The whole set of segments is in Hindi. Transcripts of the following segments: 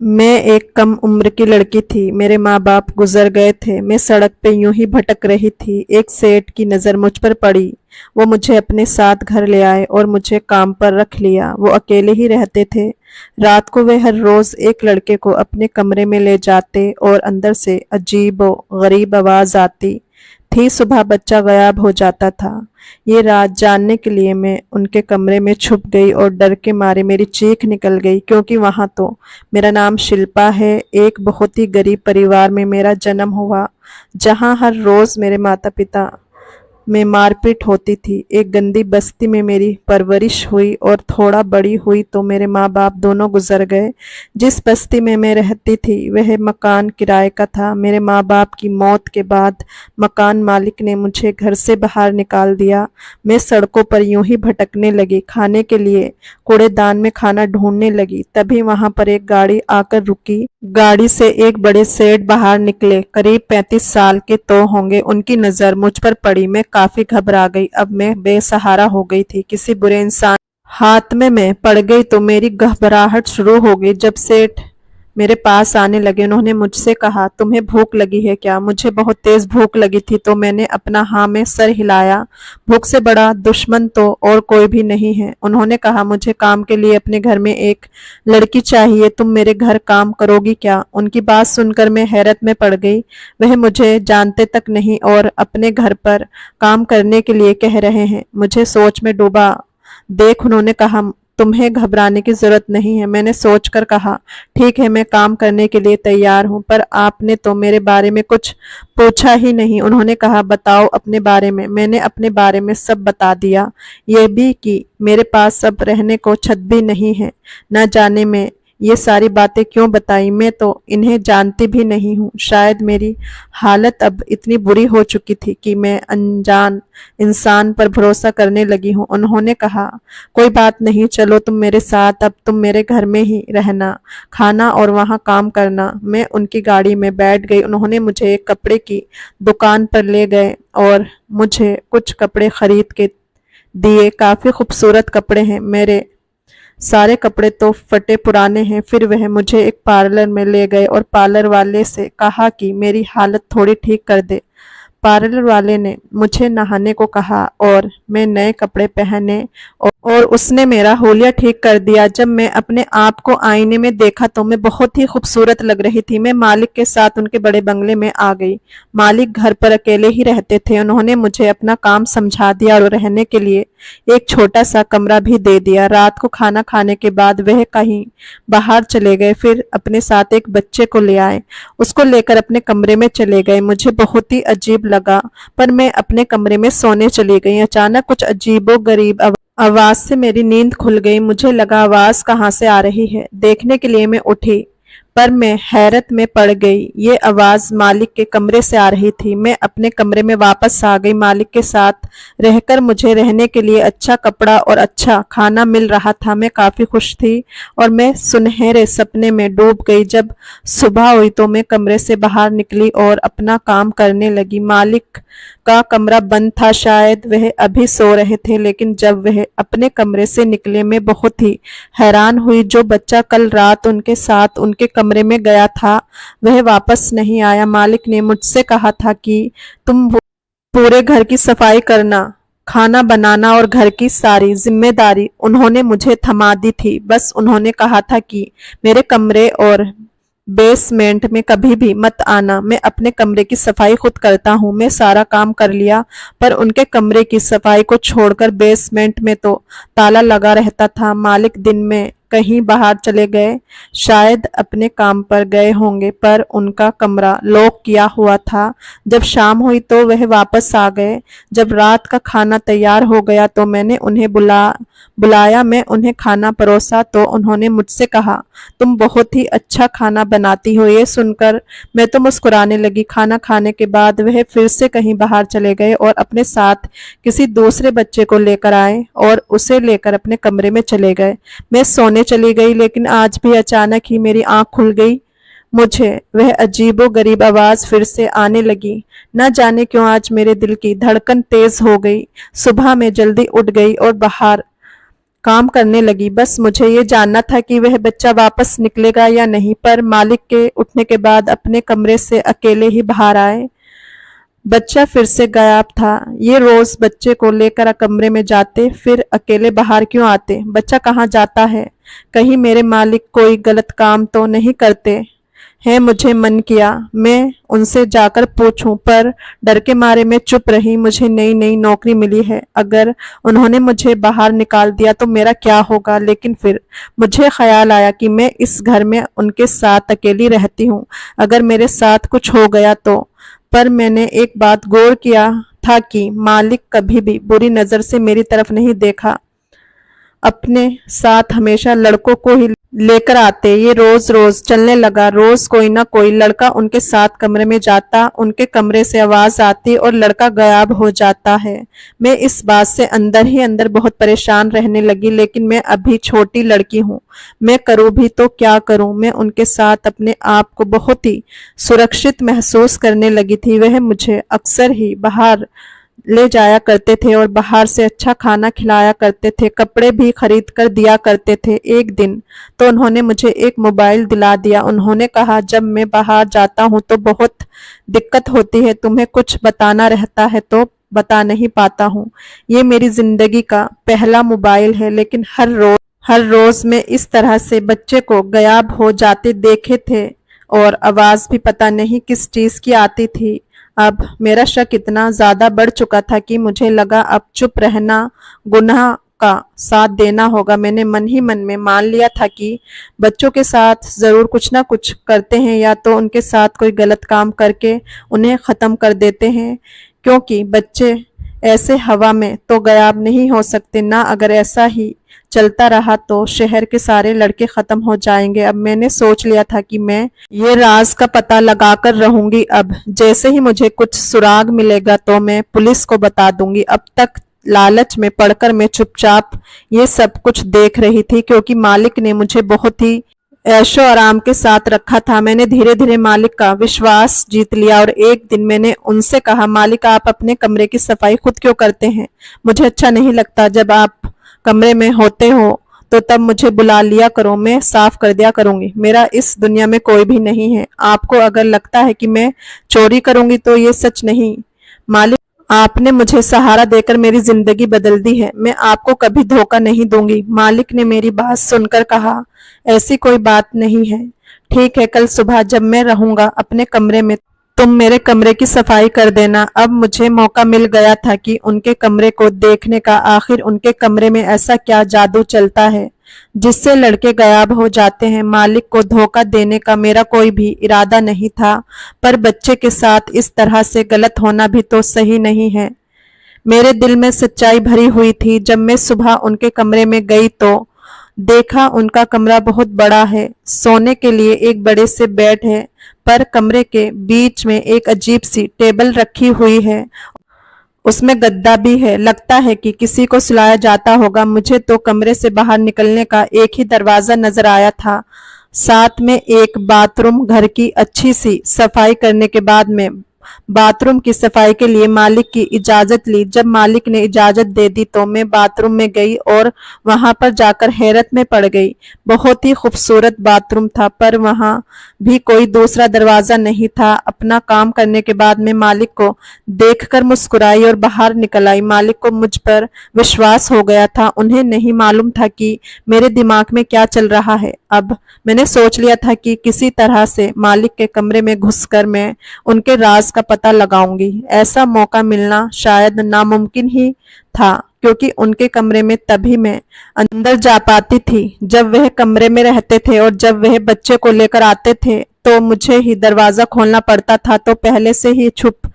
मैं एक कम उम्र की लड़की थी। मेरे माँ बाप गुजर गए थे। मैं सड़क पे यूं ही भटक रही थी। एक सेठ की नज़र मुझ पर पड़ी। वो मुझे अपने साथ घर ले आए और मुझे काम पर रख लिया। वो अकेले ही रहते थे। रात को वे हर रोज़ एक लड़के को अपने कमरे में ले जाते और अंदर से अजीबो गरीब आवाज़ आती थी। सुबह बच्चा गायब हो जाता था। ये रात जानने के लिए मैं उनके कमरे में छुप गई और डर के मारे मेरी चीख निकल गई, क्योंकि वहां तो मेरा नाम शिल्पा है। एक बहुत ही गरीब परिवार में मेरा जन्म हुआ, जहां हर रोज मेरे माता पिता में मारपीट होती थी। एक गंदी बस्ती में मेरी परवरिश हुई और थोड़ा बड़ी हुई तो मेरे माँ बाप दोनों गुजर गए। जिस बस्ती में मैं रहती थी वह मकान किराए का था। मेरे माँ बाप की मौत के बाद मकान मालिक ने मुझे घर से बाहर निकाल दिया। मैं सड़कों पर यूं ही भटकने लगी। खाने के लिए कूड़ेदान में खाना ढूंढने लगी। तभी वहां पर एक गाड़ी आकर रुकी। गाड़ी से एक बड़े सेठ बाहर निकले। करीब 35 साल के तो होंगे। उनकी नजर मुझ पर पड़ी। मैं काफी घबरा गई। अब मैं बेसहारा हो गई थी। किसी बुरे इंसान हाथ में मैं पड़ गई तो मेरी घबराहट शुरू हो गई। जब सेठ मेरे पास आने लगे, उन्होंने मुझसे कहा, तुम्हें भूख लगी है क्या? मुझे बहुत तेज भूख लगी थी तो मैंने अपना हाँ में सर हिलाया। भूख से बड़ा दुश्मन तो और कोई भी नहीं है। उन्होंने कहा, मुझे काम के लिए अपने घर में एक लड़की चाहिए। तुम मेरे घर काम करोगी क्या? उनकी बात सुनकर मैं हैरत में पड़ गई। वह मुझे जानते तक नहीं और अपने घर पर काम करने के लिए कह रहे हैं। मुझे सोच में डूबा देख उन्होंने कहा, तुम्हें घबराने की जरूरत नहीं है। मैंने सोचकर कहा, ठीक है, मैं काम करने के लिए तैयार हूं, पर आपने तो मेरे बारे में कुछ पूछा ही नहीं। उन्होंने कहा, बताओ अपने बारे में। मैंने अपने बारे में सब बता दिया, ये भी कि मेरे पास अब रहने को छत भी नहीं है। न जाने मैं ये सारी बातें क्यों बताई, मैं तो इन्हें जानती भी नहीं हूँ। शायद मेरी हालत अब इतनी बुरी हो चुकी थी कि मैं अनजान इंसान पर भरोसा करने लगी हूँ। उन्होंने कहा, कोई बात नहीं, चलो तुम मेरे साथ। अब तुम मेरे घर में ही रहना, खाना और वहाँ काम करना। मैं उनकी गाड़ी में बैठ गई। उन्होंने मुझे एक कपड़े की दुकान पर ले गए और मुझे कुछ कपड़े खरीद के दिए। काफी खूबसूरत कपड़े हैं। मेरे सारे कपड़े तो फटे पुराने हैं। फिर वह मुझे एक पार्लर में ले गए और पार्लर वाले से कहा कि मेरी हालत थोड़ी ठीक कर दे। पार्लर वाले ने मुझे नहाने को कहा और मैं नए कपड़े पहने और उसने मेरा होलिया ठीक कर दिया। जब मैं अपने आप को आईने में देखा तो मैं बहुत ही खूबसूरत लग रही थी। मैं मालिक के साथ उनके बड़े बंगले में आ गई। मालिक घर पर अकेले ही रहते थे। उन्होंने मुझे अपना काम समझा दिया और रहने के लिए एक छोटा सा कमरा भी दे दिया। रात को खाना खाने के बाद वह कहीं बाहर चले गए। फिर अपने साथ एक बच्चे को ले आए। उसको लेकर अपने कमरे में चले गए। मुझे बहुत ही अजीब लगा, पर मैं अपने कमरे में सोने चली गई। अचानक कुछ अजीबो गरीब आवाज से मेरी नींद खुल गई। मुझे लगा आवाज कहाँ से आ रही है। देखने के लिए मैं उठी, पर मैं हैरत में पड़ गई। ये आवाज मालिक के कमरे से आ रही थी। मैं अपने कमरे में वापस आ गई। मालिक के साथ रहकर मुझे रहने के लिए अच्छा कपड़ा और अच्छा खाना मिल रहा था। मैं काफी खुश थी और मैं सुनहरे सपने में डूब गई। जब सुबह हुई तो मैं कमरे से बाहर निकली और अपना काम करने लगी। मालिक का कमरा बंद था। शायद वह अभी सो रहे थे, लेकिन जब वह अपने कमरे से निकले मैं बहुत ही हैरान हुई। जो बच्चा कल रात उनके साथ उनके कमरे में गया था वह वापस नहीं आया। मालिक ने मुझसे कहा था कि तुम पूरे घर की सफाई करना, खाना बनाना और घर की सारी जिम्मेदारी उन्होंने मुझे थमा दी थी। बस उन्होंने कहा था कि मेरे कमरे और बेसमेंट में कभी भी मत आना। मैं अपने कमरे की सफाई खुद करता हूँ। मैं सारा काम कर लिया, पर उनके कमरे की सफाई को छोड़कर बेसमेंट में तो ताला लगा रहता था। मालिक दिन में कहीं बाहर चले गए, शायद अपने काम पर गए होंगे, पर उनका कमरा लॉक किया हुआ था। जब शाम हुई तो वह वापस आ गए। जब रात का खाना तैयार हो गया तो मैंने उन्हें बुलाया। मैं उन्हें खाना परोसा तो उन्होंने मुझसे कहा, तुम बहुत ही अच्छा खाना बनाती हो। ये सुनकर मैं तो मुस्कुराने लगी। खाना खाने के बाद वह फिर से कहीं बाहर चले गए और अपने साथ किसी दूसरे बच्चे को लेकर आए और उसे लेकर अपने कमरे में चले गए। मैं सोने चली गई, लेकिन आज भी अचानक ही मेरी आंख खुल गई। मुझे वह अजीबो गरीब आवाज फिर से आने लगी। न जाने क्यों आज मेरे दिल की धड़कन तेज हो गई। सुबह मैं जल्दी उठ गई और बाहर काम करने लगी। बस मुझे ये जानना था कि वह बच्चा वापस निकलेगा या नहीं, पर मालिक के उठने के बाद अपने कमरे से अकेले ही बाहर आए। बच्चा फिर से गायब था। ये रोज बच्चे को लेकर कमरे में जाते, फिर अकेले बाहर क्यों आते? बच्चा कहाँ जाता है? कहीं मेरे मालिक कोई गलत काम तो नहीं करते हैं? मुझे मन किया मैं उनसे जाकर पूछूं, पर डर के मारे मैं चुप रही। मुझे नई नई नौकरी मिली है, अगर उन्होंने मुझे बाहर निकाल दिया तो मेरा क्या होगा? लेकिन फिर मुझे ख्याल आया कि मैं इस घर में उनके साथ अकेली रहती हूँ, अगर मेरे साथ कुछ हो गया तो। पर मैंने एक बात गौर किया था कि मालिक कभी भी बुरी नजर से मेरी तरफ नहीं देखा। अपने साथ हमेशा लड़कों को ही लेकर आते। ये रोज रोज चलने लगा। रोज कोई ना कोई लड़का उनके साथ कमरे में जाता, उनके कमरे से आवाज आती और लड़का गायब हो जाता है। मैं इस बात से अंदर ही अंदर बहुत परेशान रहने लगी, लेकिन मैं अभी छोटी लड़की हूँ, मैं करूँ भी तो क्या करूँ? मैं उनके साथ अपने आप को बहुत ही सुरक्षित महसूस करने लगी थी। वह मुझे अक्सर ही बाहर ले जाया करते थे और बाहर से अच्छा खाना खिलाया करते थे, कपड़े भी खरीद कर दिया करते थे। एक दिन तो उन्होंने मुझे एक मोबाइल दिला दिया। उन्होंने कहा, जब मैं बाहर जाता हूँ तो बहुत दिक्कत होती है, तुम्हें कुछ बताना रहता है तो बता नहीं पाता हूँ। ये मेरी जिंदगी का पहला मोबाइल है, लेकिन हर रोज मैं इस तरह से बच्चे को गायब हो जाते देखे थे और आवाज भी पता नहीं किस चीज की आती थी। अब मेरा शक इतना ज्यादा बढ़ चुका था कि मुझे लगा अब चुप रहना गुनाह का साथ देना होगा। मैंने मन ही मन में मान लिया था कि बच्चों के साथ जरूर कुछ ना कुछ करते हैं, या तो उनके साथ कोई गलत काम करके उन्हें खत्म कर देते हैं, क्योंकि बच्चे ऐसे हवा में तो गायब नहीं हो सकते ना। अगर ऐसा ही चलता रहा तो शहर के सारे लड़के खत्म हो जाएंगे। अब मैंने सोच लिया था कि मैं ये राज का पता लगाकर रहूंगी। अब जैसे ही मुझे कुछ सुराग मिलेगा तो मैं पुलिस को बता दूंगी। अब तक लालच में पड़कर मैं चुपचाप ये सब कुछ देख रही थी, क्योंकि मालिक ने मुझे बहुत ही ऐशो आराम के साथ रखा था। मैंने धीरे धीरे मालिक का विश्वास जीत लिया और एक दिन मैंने उनसे कहा, मालिक आप अपने कमरे की सफाई खुद क्यों करते हैं? मुझे अच्छा नहीं लगता। जब आप कमरे में होते हो तो तब मुझे बुला लिया करो, मैं साफ कर दिया करूंगी। मेरा इस दुनिया में कोई भी नहीं है। आपको अगर लगता है कि मैं चोरी करूंगी तो ये सच नहीं। मालिक, आपने मुझे सहारा देकर मेरी जिंदगी बदल दी है, मैं आपको कभी धोखा नहीं दूंगी। मालिक ने मेरी बात सुनकर कहा, ऐसी कोई बात नहीं है। ठीक है, कल सुबह जब मैं रहूंगा अपने कमरे में तुम मेरे कमरे की सफाई कर देना। अब मुझे मौका मिल गया था कि उनके कमरे को देखने का। आखिर उनके कमरे में ऐसा क्या जादू चलता है जिससे लड़के गायब हो जाते हैं? मालिक को धोखा देने का मेरा कोई भी इरादा नहीं था, पर बच्चे के साथ इस तरह से गलत होना भी तो सही नहीं है। मेरे दिल में सच्चाई भरी हुई थी। जब मैं सुबह उनके कमरे में गई तो देखा उनका कमरा बहुत बड़ा है। सोने के लिए एक बड़े से बेड है, पर कमरे के बीच में एक अजीब सी टेबल रखी हुई है, उसमें गद्दा भी है। लगता है कि किसी को सुलाया जाता होगा। मुझे तो कमरे से बाहर निकलने का एक ही दरवाजा नजर आया था, साथ में एक बाथरूम। घर की अच्छी सी सफाई करने के बाद में बाथरूम की सफाई के लिए मालिक की इजाजत ली। जब मालिक ने इजाजत दे दी तो मैं बाथरूम में गई और वहां पर जाकर हैरत में पड़ गई। बहुत ही खूबसूरत बाथरूम था, पर वहां भी कोई दूसरा दरवाजा नहीं था। अपना काम करने के बाद मैं मालिक को देखकर मुस्कुराई और बाहर निकल आई। मालिक को मुझ पर विश्वास हो गया था। उन्हें नहीं मालूम था कि मेरे दिमाग में क्या चल रहा है। अब मैंने सोच लिया था कि किसी तरह से मालिक के कमरे में घुसकर मैं उनके राज का पता लगाऊंगी। ऐसा मौका मिलना शायद नामुमकिन ही था, क्योंकि उनके कमरे में तभी मैं अंदर जा पाती थी जब वह कमरे में रहते थे, और जब वह बच्चे को लेकर आते थे तो मुझे ही दरवाजा खोलना पड़ता था। तो पहले से ही छुप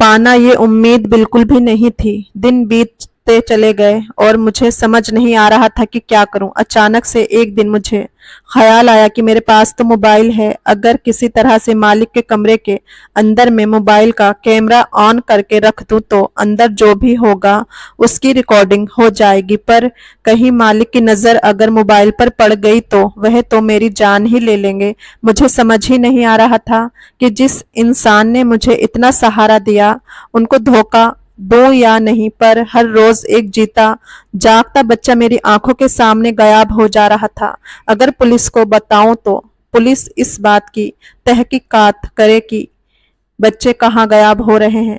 पाना ये उम्मीद बिल्कुल भी नहीं थी। दिन बीतते चले गए और मुझे समझ नहीं आ रहा था कि क्या करूं। अचानक से एक दिन मुझे ख्याल आया कि मेरे पास तो मोबाइल है, अगर किसी तरह से मालिक के कमरे के अंदर में मोबाइल का कैमरा ऑन करके रख दूं तो अंदर जो भी होगा उसकी रिकॉर्डिंग हो जाएगी। पर कहीं मालिक की नजर अगर मोबाइल पर पड़ गई तो वह तो मेरी जान ही ले लेंगे। मुझे समझ ही नहीं आ रहा था कि जिस इंसान ने मुझे इतना सहारा दिया उनको धोखा दूं या नहीं, पर हर रोज एक जीता जागता बच्चा मेरी आंखों के सामने गायब हो जा रहा था। अगर पुलिस को बताऊं तो पुलिस इस बात की तहकीकात करे कि बच्चे कहाँ गायब हो रहे हैं।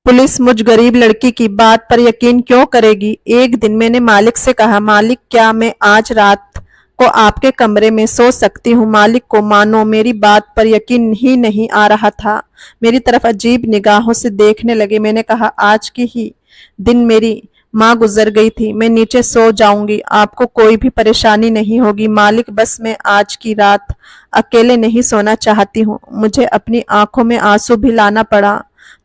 पुलिस मुझ गरीब लड़की की बात पर यकीन क्यों करेगी। एक दिन मैंने मालिक से कहा, मालिक क्या मैं आज रात को आपके कमरे में सो सकती हूँ। मालिक को मानो मेरी बात पर यकीन ही नहीं आ रहा था, मेरी तरफ अजीब निगाहों से देखने लगे। मैंने कहा, आज की ही दिन मेरी माँ गुजर गई थी, मैं नीचे सो जाऊंगी, आपको कोई भी परेशानी नहीं होगी। मालिक, बस मैं आज की रात अकेले नहीं सोना चाहती हूँ। मुझे अपनी आंखों में आंसू भी लाना पड़ा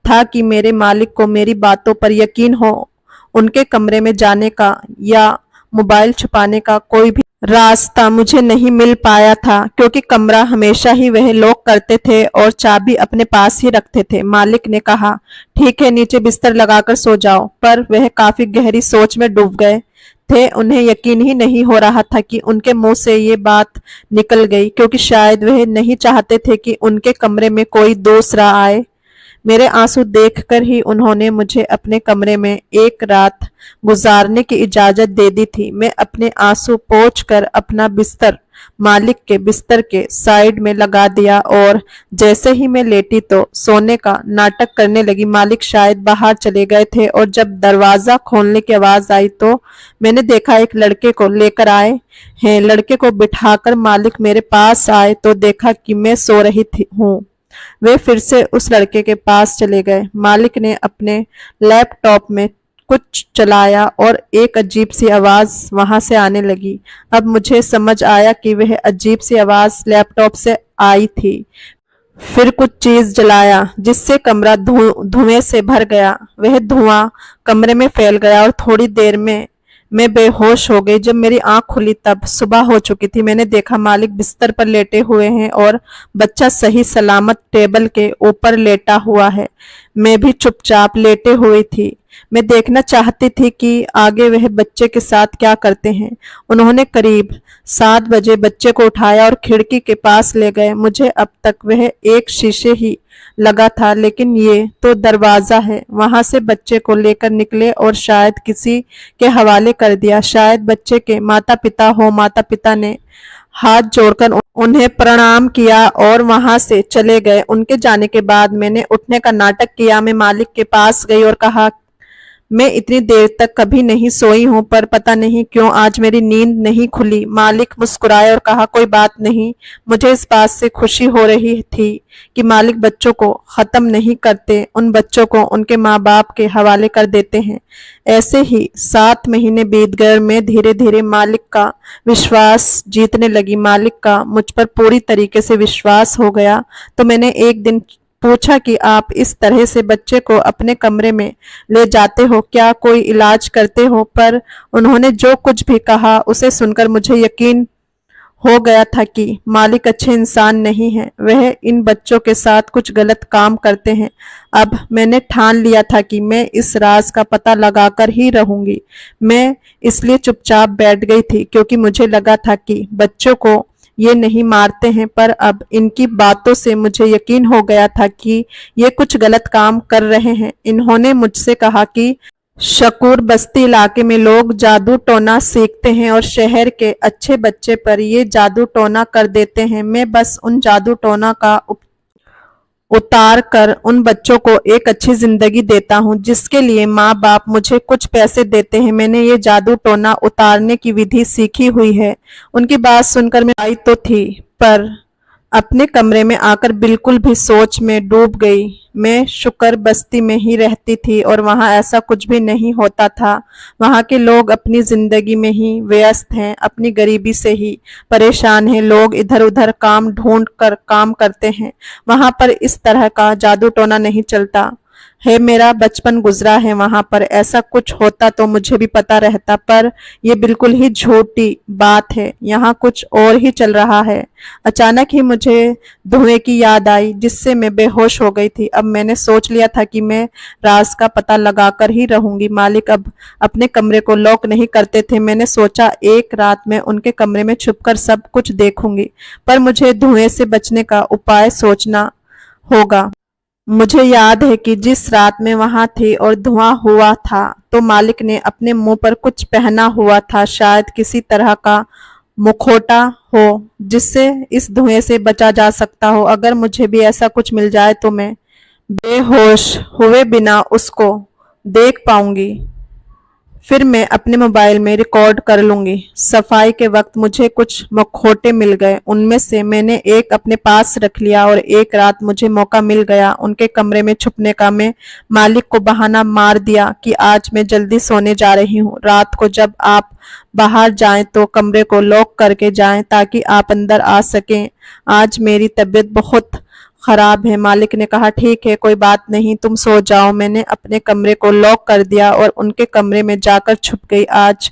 था कि मेरे मालिक को मेरी बातों पर यकीन हो। उनके कमरे में जाने का या मोबाइल छुपाने का कोई भी रास्ता मुझे नहीं मिल पाया था, क्योंकि कमरा हमेशा ही वह लॉक करते थे और चाबी अपने पास ही रखते थे। मालिक ने कहा, ठीक है, नीचे बिस्तर लगाकर सो जाओ, पर वह काफी गहरी सोच में डूब गए थे। उन्हें यकीन ही नहीं हो रहा था कि उनके मुंह से ये बात निकल गई, क्योंकि शायद वह नहीं चाहते थे कि उनके कमरे में कोई दूसरा आए। मेरे आंसू देखकर ही उन्होंने मुझे अपने कमरे में एक रात गुजारने की इजाजत दे दी थी। मैं अपने आंसू पोंछकर अपना बिस्तर मालिक के बिस्तर के साइड में लगा दिया और जैसे ही मैं लेटी तो सोने का नाटक करने लगी। मालिक शायद बाहर चले गए थे और जब दरवाजा खोलने की आवाज आई तो मैंने देखा एक लड़के को लेकर आए हैं। लड़के को बिठाकर मालिक मेरे पास आए तो देखा कि मैं सो रही हूँ। वे फिर से उस लड़के के पास चले गए। मालिक ने अपने लैपटॉप में कुछ चलाया और एक अजीब सी आवाज वहां से आने लगी। अब मुझे समझ आया कि वह अजीब सी आवाज लैपटॉप से आई थी। फिर कुछ चीज जलाया जिससे कमरा धुएं से भर गया। वह धुआं कमरे में फैल गया और थोड़ी देर में मैं बेहोश हो गई। जब मेरी आंख खुली तब सुबह हो चुकी थी। मैंने देखा मालिक बिस्तर पर लेटे हुए हैं और बच्चा सही सलामत टेबल के ऊपर लेटा हुआ है। मैं भी चुपचाप लेटे हुई थी। मैं देखना चाहती थी कि आगे वह बच्चे के साथ क्या करते हैं। उन्होंने करीब 7 बजे बच्चे को उठाया और खिड़की के पास ले गए। मुझे अब तक वह एक शीशे ही लगा था, लेकिन ये तो दरवाजा है। वहां से बच्चे को लेकर निकले और शायद किसी के हवाले कर दिया। शायद बच्चे के माता पिता हो। माता पिता ने हाथ जोड़कर उन्हें प्रणाम किया और वहां से चले गए। उनके जाने के बाद मैंने उठने का नाटक किया। मैं मालिक के पास गई और कहा, मैं इतनी देर तक कभी नहीं सोई हूं, पर पता नहीं क्यों आज मेरी नींद नहीं खुली। मालिक मुस्कुराए और कहा, कोई बात नहीं। मुझे इस बात से खुशी हो रही थी कि मालिक बच्चों को खत्म नहीं करते, उन बच्चों को उनके माँ बाप के हवाले कर देते हैं। ऐसे ही 7 महीने बीत गए और मैं धीरे धीरे मालिक का विश्वास जीतने लगी। मालिक का मुझ पर पूरी तरीके से विश्वास हो गया। तो मैंने एक दिन पूछा कि आप इस तरह से बच्चे को अपने कमरे में ले जाते हो, क्या कोई इलाज करते हो? पर उन्होंने जो कुछ भी कहा उसे सुनकर मुझे यकीन हो गया था कि मालिक अच्छे इंसान नहीं हैं। वह इन बच्चों के साथ कुछ गलत काम करते हैं। अब मैंने ठान लिया था कि मैं इस राज का पता लगाकर ही रहूंगी। मैं इसलिए चुपचाप बैठ गई थी क्योंकि मुझे लगा था कि बच्चों को ये नहीं मारते हैं, पर अब इनकी बातों से मुझे यकीन हो गया था कि ये कुछ गलत काम कर रहे हैं। इन्होंने मुझसे कहा कि शकूर बस्ती इलाके में लोग जादू टोना सीखते हैं और शहर के अच्छे बच्चे पर ये जादू टोना कर देते हैं। मैं बस उन जादू टोना का उतार कर उन बच्चों को एक अच्छी जिंदगी देता हूँ, जिसके लिए माँ बाप मुझे कुछ पैसे देते हैं। मैंने ये जादू टोना उतारने की विधि सीखी हुई है। उनकी बात सुनकर मैं आई तो थी, पर अपने कमरे में आकर बिल्कुल भी सोच में डूब गई। मैं शुक्र बस्ती में ही रहती थी और वहां ऐसा कुछ भी नहीं होता था। वहां के लोग अपनी जिंदगी में ही व्यस्त हैं, अपनी गरीबी से ही परेशान हैं। लोग इधर उधर काम ढूंढ कर काम करते हैं। वहां पर इस तरह का जादू टोना नहीं चलता है। मेरा बचपन गुजरा है वहां पर। ऐसा कुछ होता तो मुझे भी पता रहता, पर यह बिल्कुल ही झूठी बात है। यहाँ कुछ और ही चल रहा है। अचानक ही मुझे धुएं की याद आई जिससे मैं बेहोश हो गई थी। अब मैंने सोच लिया था कि मैं राज का पता लगाकर ही रहूंगी। मालिक अब अपने कमरे को लॉक नहीं करते थे। मैंने सोचा एक रात में उनके कमरे में छुपकर सब कुछ देखूंगी, पर मुझे धुएं से बचने का उपाय सोचना होगा। मुझे याद है कि जिस रात मैं वहां थी और धुआं हुआ था तो मालिक ने अपने मुंह पर कुछ पहना हुआ था, शायद किसी तरह का मुखौटा हो जिससे इस धुएं से बचा जा सकता हो। अगर मुझे भी ऐसा कुछ मिल जाए तो मैं बेहोश हुए बिना उसको देख पाऊंगी, फिर मैं अपने मोबाइल में रिकॉर्ड कर लूंगी। सफाई के वक्त मुझे कुछ मखौटे मिल गए, उनमें से मैंने एक अपने पास रख लिया और एक रात मुझे मौका मिल गया उनके कमरे में छुपने का। मैं मालिक को बहाना मार दिया कि आज मैं जल्दी सोने जा रही हूँ। रात को जब आप बाहर जाएं तो कमरे को लॉक करके जाएं ताकि आप अंदर आ सकें। आज मेरी तबीयत बहुत खराब है। मालिक ने कहा, ठीक है, कोई बात नहीं, तुम सो जाओ। मैंने अपने कमरे को लॉक कर दिया और उनके कमरे में जाकर छुप गई। आज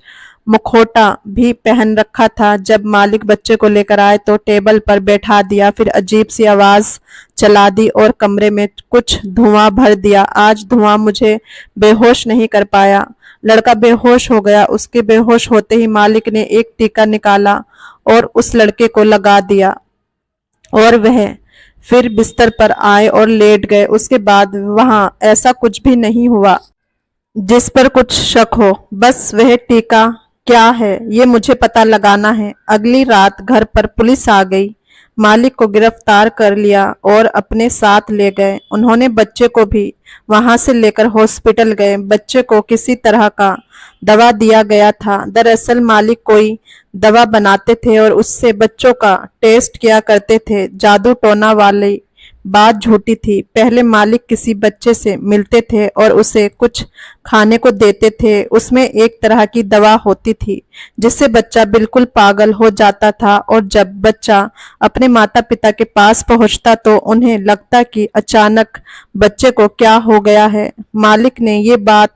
मुखौटा भी पहन रखा था। जब मालिक बच्चे को लेकर आए तो टेबल पर बैठा दिया, फिर अजीब सी आवाज चला दी और कमरे में कुछ धुआं भर दिया। आज धुआं मुझे बेहोश नहीं कर पाया। लड़का बेहोश हो गया। उसके बेहोश होते ही मालिक ने एक टीका निकाला और उस लड़के को लगा दिया और वह फिर बिस्तर पर आए और लेट गए। उसके बाद वहां ऐसा कुछ भी नहीं हुआ जिस पर कुछ शक हो। बस वह टीका क्या है ये मुझे पता लगाना है। अगली रात घर पर पुलिस आ गई, मालिक को गिरफ्तार कर लिया और अपने साथ ले गए। उन्होंने बच्चे को भी वहां से लेकर हॉस्पिटल गए। बच्चे को किसी तरह का दवा दिया गया था। दरअसल मालिक कोई दवा बनाते थे और उससे बच्चों का टेस्ट किया करते थे। जादू टोना वाली बात झूठी थी। पहले मालिक किसी बच्चे से मिलते थे और उसे कुछ खाने को देते थे। उसमें एक तरह की दवा होती थी जिससे बच्चा बिल्कुल पागल हो जाता था और जब बच्चा अपने माता पिता के पास पहुंचता तो उन्हें लगता कि अचानक बच्चे को क्या हो गया है। मालिक ने ये बात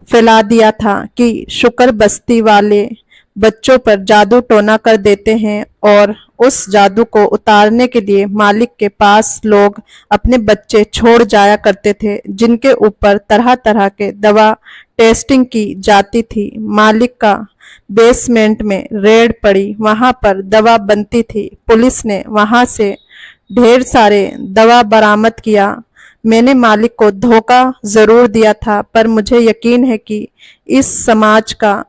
फैला दिया था कि शुक्र बस्ती वाले बच्चों पर जादू टोना कर देते हैं और उस जादू को उतारने के लिए मालिक के पास लोग अपने बच्चे छोड़ जाया करते थे जिनके ऊपर तरह तरह के दवा टेस्टिंग की जाती थी। मालिक का बेसमेंट में रेड पड़ी, वहां पर दवा बनती थी। पुलिस ने वहां से ढेर सारे दवा बरामद किया। मैंने मालिक को धोखा जरूर दिया था पर मुझे यकीन है कि इस समाज का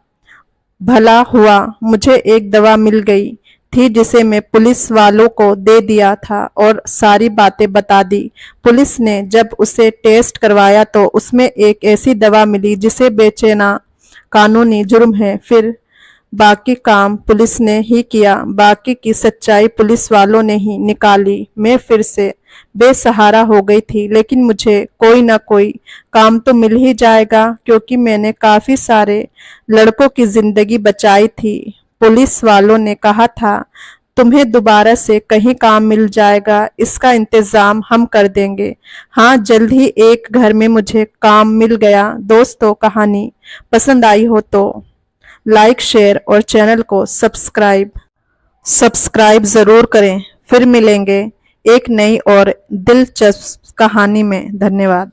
भला हुआ। मुझे एक दवा मिल गई थी जिसे मैं पुलिस वालों को दे दिया था और सारी बातें बता दी। पुलिस ने जब उसे टेस्ट करवाया तो उसमें एक ऐसी दवा मिली जिसे बेचना कानूनी जुर्म है। फिर बाकी काम पुलिस ने ही किया, बाकी की सच्चाई पुलिस वालों ने ही निकाली। मैं फिर से बेसहारा हो गई थी, लेकिन मुझे कोई ना कोई काम तो मिल ही जाएगा क्योंकि मैंने काफी सारे लड़कों की जिंदगी बचाई थी। पुलिस वालों ने कहा था, तुम्हें दोबारा से कहीं काम मिल जाएगा, इसका इंतजाम हम कर देंगे। हाँ, जल्द ही एक घर में मुझे काम मिल गया। दोस्तों, कहानी पसंद आई हो तो लाइक, शेयर और चैनल को सब्सक्राइब जरूर करें। फिर मिलेंगे एक नई और दिलचस्प कहानी में। धन्यवाद।